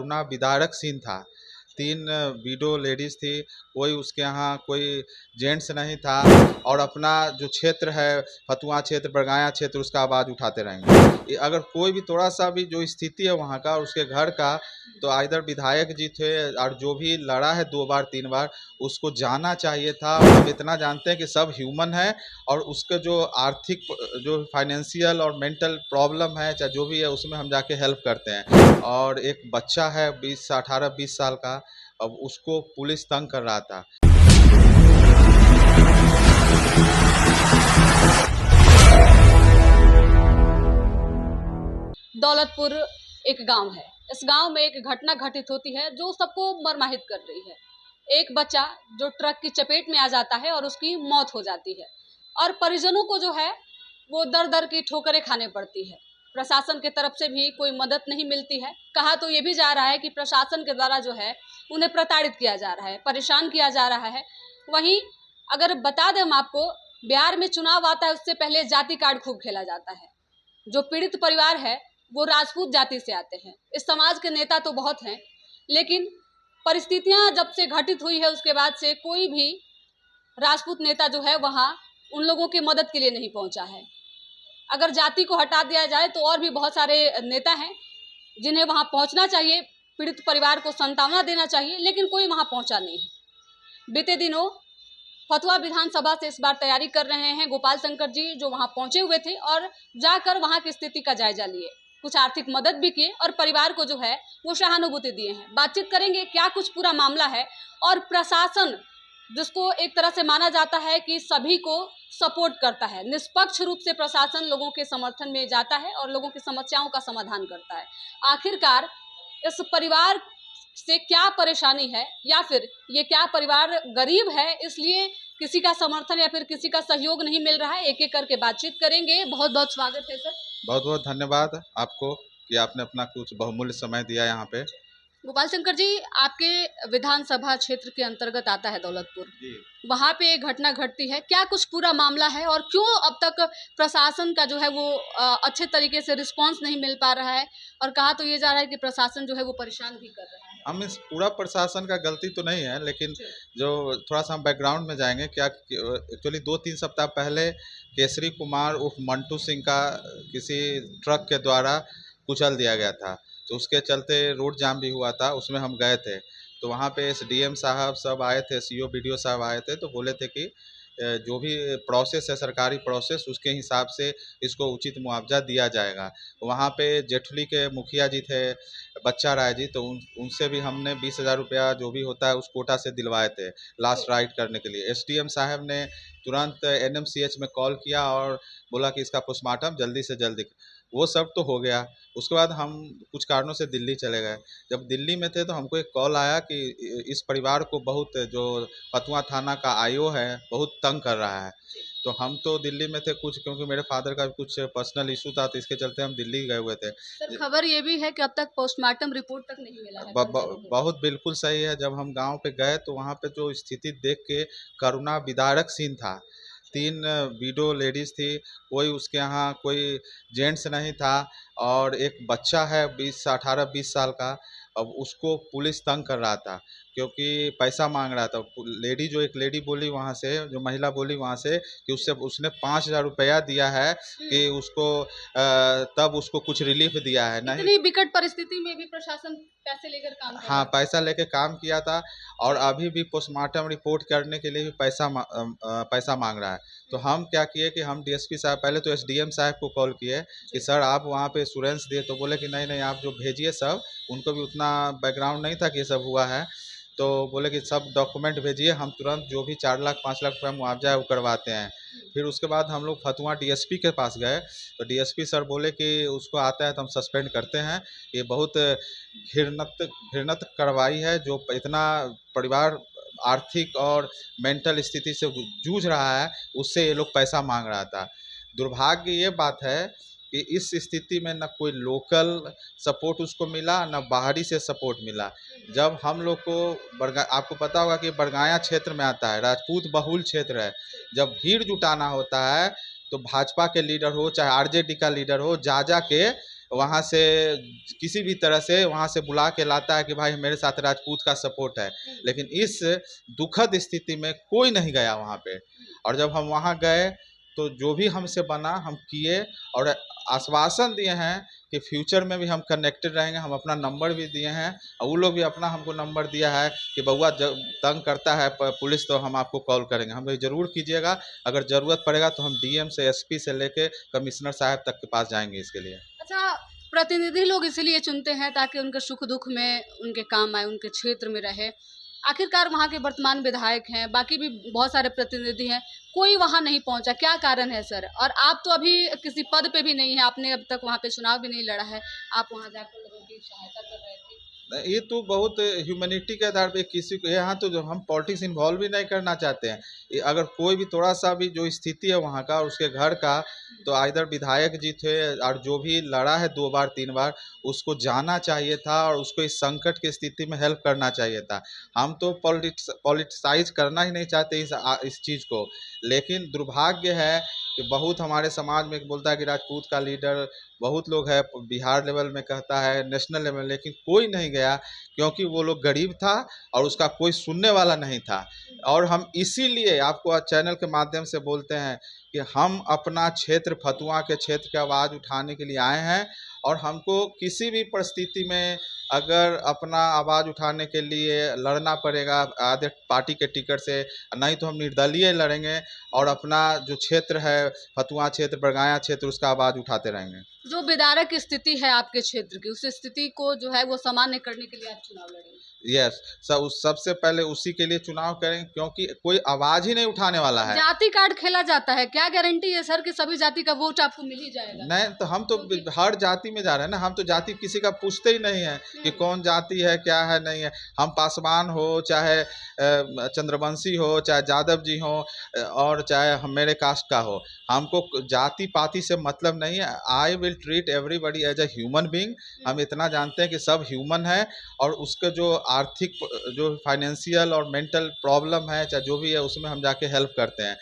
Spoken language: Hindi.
करुणा विदारक सीन था। 3 विडो लेडीज़ थी, कोई उसके यहाँ कोई जेंट्स नहीं था और अपना जो क्षेत्र है फतुहा क्षेत्र, बरगाया क्षेत्र, उसका आवाज़ उठाते रहेंगे। अगर कोई भी थोड़ा-सा भी जो स्थिति है वहाँ का, उसके घर का, तो आइदर विधायक जी थे और जो भी लड़ा है 2 बार 3 बार, उसको जाना चाहिए था। हम इतना जानते हैं कि सब ह्यूमन है और उसके जो आर्थिक जो फाइनेंशियल और मेंटल प्रॉब्लम है, चाहे जो भी है, उसमें हम जाके हेल्प करते हैं। और एक बच्चा है 18-20 साल का, अब उसको पुलिस तंग कर रहा था। दौलतपुर एक गांव है। इस गांव में एक घटना घटित होती है जो सबको मर्माहित कर रही है। एक बच्चा जो ट्रक की चपेट में आ जाता है और उसकी मौत हो जाती है और परिजनों को जो है वो दर दर की ठोकरें खाने पड़ती है। प्रशासन की तरफ से भी कोई मदद नहीं मिलती है। कहा तो ये भी जा रहा है कि प्रशासन के द्वारा जो है उन्हें प्रताड़ित किया जा रहा है, परेशान किया जा रहा है। वहीं अगर बता दें हम आपको, बिहार में चुनाव आता है उससे पहले जाति कार्ड खूब खेला जाता है। जो पीड़ित परिवार है वो राजपूत जाति से आते हैं। इस समाज के नेता तो बहुत हैं, लेकिन परिस्थितियां जब से घटित हुई है उसके बाद से कोई भी राजपूत नेता जो है वहां उन लोगों की मदद के लिए नहीं पहुंचा है। अगर जाति को हटा दिया जाए तो और भी बहुत सारे नेता हैं जिन्हें वहां पहुंचना चाहिए, पीड़ित परिवार को सांत्वना देना चाहिए, लेकिन कोई वहां पहुंचा नहीं है। बीते दिनों फतुहा विधानसभा से इस बार तैयारी कर रहे हैं गोपाल शंकर जी, जो वहां पहुंचे हुए थे और जाकर वहां की स्थिति का जायजा लिए, कुछ आर्थिक मदद भी किए और परिवार को जो है वो सहानुभूति दिए हैं। बातचीत करेंगे क्या कुछ पूरा मामला है और प्रशासन, जिसको एक तरह से माना जाता है कि सभी को सपोर्ट करता है, निष्पक्ष रूप से प्रशासन लोगों के समर्थन में जाता है और लोगों की समस्याओं का समाधान करता है। आखिरकार इस परिवार से क्या परेशानी है, या फिर ये क्या परिवार गरीब है इसलिए किसी का समर्थन या फिर किसी का सहयोग नहीं मिल रहा है, एक एक करके बातचीत करेंगे। बहुत बहुत स्वागत है सर। बहुत बहुत धन्यवाद आपको कि आपने अपना कुछ बहुमूल्य समय दिया यहाँ पे। गोपाल शंकर जी, आपके विधानसभा क्षेत्र के अंतर्गत आता है दौलतपुर, वहाँ पे एक घटना घटती है, क्या कुछ पूरा मामला है और क्यों अब तक प्रशासन का जो है वो अच्छे तरीके से रिस्पांस नहीं मिल पा रहा है? और कहा तो ये जा रहा है कि प्रशासन जो है वो परेशान भी कर रहा है। हम इस पूरा प्रशासन का गलती तो नहीं है, लेकिन जो थोड़ा सा हम बैकग्राउंड में जाएंगे, क्या एक्चुअली 2-3 सप्ताह पहले केसरी कुमार उर्फ मंटू सिंह का किसी ट्रक के द्वारा कुचल दिया गया था, तो उसके चलते रोड जाम भी हुआ था। उसमें हम गए थे, तो वहाँ पे एसडीएम साहब सब आए थे, सीओ बीडीओ साहब आए थे, तो बोले थे कि जो भी प्रोसेस है, सरकारी प्रोसेस, उसके हिसाब से इसको उचित मुआवजा दिया जाएगा। वहाँ पे जेठली के मुखिया जी थे, बच्चा राय जी, तो उनसे भी हमने 20,000 रुपया जो भी होता है उस कोटा से दिलवाए थे लास्ट राइड करने के लिए। एसडीएम साहब ने तुरंत एनएमसीएच में कॉल किया और बोला कि इसका पोस्टमार्टम जल्दी से जल्दी। वो सब तो हो गया। उसके बाद हम कुछ कारणों से दिल्ली चले गए। जब दिल्ली में थे तो हमको एक कॉल आया कि इस परिवार को बहुत, जो फतुहा थाना का आईओ है, बहुत तंग कर रहा है। तो हम तो दिल्ली में थे, कुछ क्योंकि मेरे फादर का भी कुछ पर्सनल इशू था, तो इसके चलते हम दिल्ली गए हुए थे। सर, खबर ये भी है कि अब तक पोस्टमार्टम रिपोर्ट तक नहीं मिला है। बहुत बिल्कुल सही है। जब हम गांव पे गए तो वहाँ पे जो स्थिति देख के करुणा विदारक सीन था। 3 विडो लेडीज़ थी, कोई उसके यहाँ कोई जेंट्स नहीं था और एक बच्चा है 18-20 साल का, अब उसको पुलिस तंग कर रहा था क्योंकि पैसा मांग रहा था। एक लेडी बोली वहाँ से, जो महिला बोली वहाँ से, कि उसने 5,000 रुपया दिया है कि उसको तब उसको कुछ रिलीफ दिया है। नहीं, इतनी विकट परिस्थिति में भी प्रशासन पैसे लेकर काम कर रहा है। हाँ, पैसा लेके काम किया था और अभी भी पोस्टमार्टम रिपोर्ट करने के लिए भी पैसा मांग रहा है। तो हम क्या किए कि हम डीएसपी साहब, पहले तो एसडीएम साहब को कॉल किए कि सर आप वहाँ पे एश्योरेंस दिए, तो बोले कि नहीं आप जो भेजिए सब। उनको भी उतना बैकग्राउंड नहीं था कि ये सब हुआ है, तो बोले कि सब डॉक्यूमेंट भेजिए, हम तुरंत जो भी 4 लाख 5 लाख रुपया मुआवजा है वो करवाते हैं। फिर उसके बाद हम लोग फतुहा डीएसपी के पास गए, तो डीएसपी सर बोले कि उसको आता है तो हम सस्पेंड करते हैं। ये बहुत घृणित कार्रवाई है, जो इतना परिवार आर्थिक और मेंटल स्थिति से जूझ रहा है, उससे ये लोग पैसा मांग रहा था। दुर्भाग्य ये बात है कि इस स्थिति में न कोई लोकल सपोर्ट उसको मिला, न बाहरी से सपोर्ट मिला। जब हम लोग को आपको पता होगा कि बरगाया क्षेत्र में आता है, राजपूत बहुल क्षेत्र है, जब भीड़ जुटाना होता है तो भाजपा के लीडर हो चाहे आरजेडी का लीडर हो, जा के वहाँ से किसी भी तरह से वहाँ से बुला के लाता है कि भाई मेरे साथ राजपूत का सपोर्ट है, लेकिन इस दुखद स्थिति में कोई नहीं गया वहाँ पे। और जब हम वहाँ गए तो जो भी हमसे बना हम किए, और आश्वासन दिए हैं कि फ्यूचर में भी हम कनेक्टेड रहेंगे। हम अपना नंबर भी दिए हैं और वो लोग भी अपना हमको नंबर दिया है कि बउआ जब तंग करता है पुलिस तो हम आपको कॉल करेंगे। हम भाई ज़रूर कीजिएगा, अगर ज़रूरत पड़ेगा तो हम डीएम से एसपी से लेके कमिश्नर साहब तक के पास जाएंगे इसके लिए। अच्छा, प्रतिनिधि लोग इसीलिए चुनते हैं ताकि उनके सुख दुख में उनके काम आए, उनके क्षेत्र में रहे। आखिरकार वहाँ के वर्तमान विधायक हैं, बाकी भी बहुत सारे प्रतिनिधि हैं, कोई वहाँ नहीं पहुँचा, क्या कारण है सर? और आप तो अभी किसी पद पे भी नहीं है, आपने अब तक वहाँ पे चुनाव भी नहीं लड़ा है, आप वहाँ जाकर लोगों की सहायता कर रहे थे। ये तो बहुत ह्यूमैनिटी के आधार पे किसी को यहाँ तो जो हम पॉलिटिक्स इन्वॉल्व भी नहीं करना चाहते हैं। अगर कोई भी थोड़ा सा भी जो स्थिति है वहाँ का उसके घर का, तो आइदर विधायक जी थे और जो भी लड़ा है 2 बार 3 बार, उसको जाना चाहिए था और उसको इस संकट की स्थिति में हेल्प करना चाहिए था। हम तो पॉलिटिसाइज करना ही नहीं चाहते इस चीज़ को, लेकिन दुर्भाग्य है कि बहुत हमारे समाज में बोलता है कि राजपूत का लीडर, बहुत लोग है बिहार लेवल में कहता है, नेशनल लेवल, लेकिन कोई नहीं गया क्योंकि वो लोग गरीब था और उसका कोई सुनने वाला नहीं था। और हम इसीलिए आपको चैनल के माध्यम से बोलते हैं कि हम अपना क्षेत्र फतुआ के क्षेत्र की आवाज़ उठाने के लिए आए हैं, और हमको किसी भी परिस्थिति में अगर अपना आवाज़ उठाने के लिए लड़ना पड़ेगा आधे पार्टी के टिकट से, नहीं तो हम निर्दलीय लड़ेंगे और अपना जो क्षेत्र है फतुआ क्षेत्र, बरगाया क्षेत्र, उसका आवाज़ उठाते रहेंगे। जो विदारक स्थिति है आपके क्षेत्र की, उस स्थिति को जो है वो सामान्य करने के लिए आप चुनाव लड़ेंगे। यस, सबसे पहले उसी के लिए चुनाव करेंगे क्योंकि कोई आवाज़ ही नहीं उठाने वाला है। जाति कार्ड खेला जाता है, क्या गारंटी है सर कि सभी जाति का वोट आपको मिल ही जाएगा? नहीं, तो हम तो हर जाति में जा रहे हैं ना, हम तो जाति किसी का पूछते ही नहीं है कि कौन जाति है क्या है नहीं है। हम पासवान हो, चाहे चंद्रवंशी हो, चाहे यादव जी हो, और चाहे हम मेरे कास्ट का हो, हमको जाति पाति से मतलब नहीं है। I will treat everybody as a human being. हम इतना जानते हैं कि सब ह्यूमन है, और उसके जो आर्थिक जो फाइनेंशियल और मेंटल प्रॉब्लम है चाहे जो भी है उसमें हम जाके हेल्प करते हैं।